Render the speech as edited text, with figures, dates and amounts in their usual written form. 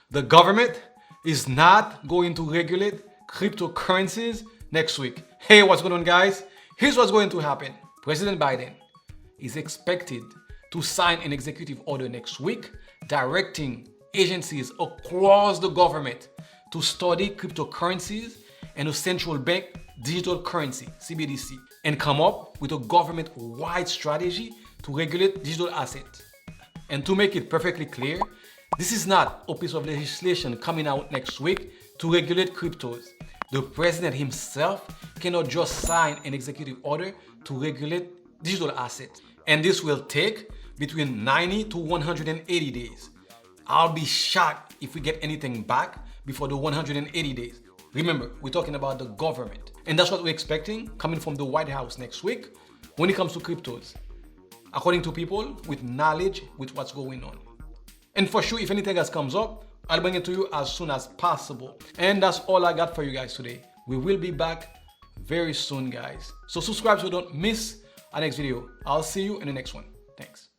The government is not going to regulate cryptocurrencies next week. Hey, what's going on, guys? Here's what's going to happen. President Biden is expected to sign an executive order next week directing agencies across the government to study cryptocurrencies and a central bank digital currency, CBDC, and come up with a government-wide strategy to regulate digital assets. And to make it perfectly clear, this is not a piece of legislation coming out next week to regulate cryptos. The president himself cannot just sign an executive order to regulate digital assets. And this will take between 90 to 180 days. I'll be shocked if we get anything back before the 180 days. Remember, we're talking about the government. And that's what we're expecting coming from the White House next week when it comes to cryptos, according to people with knowledge with what's going on. And for sure, if anything else comes up, I'll bring it to you as soon as possible. And that's all I got for you guys today. We will be back very soon, guys. So subscribe so you don't miss our next video. I'll see you in the next one. Thanks.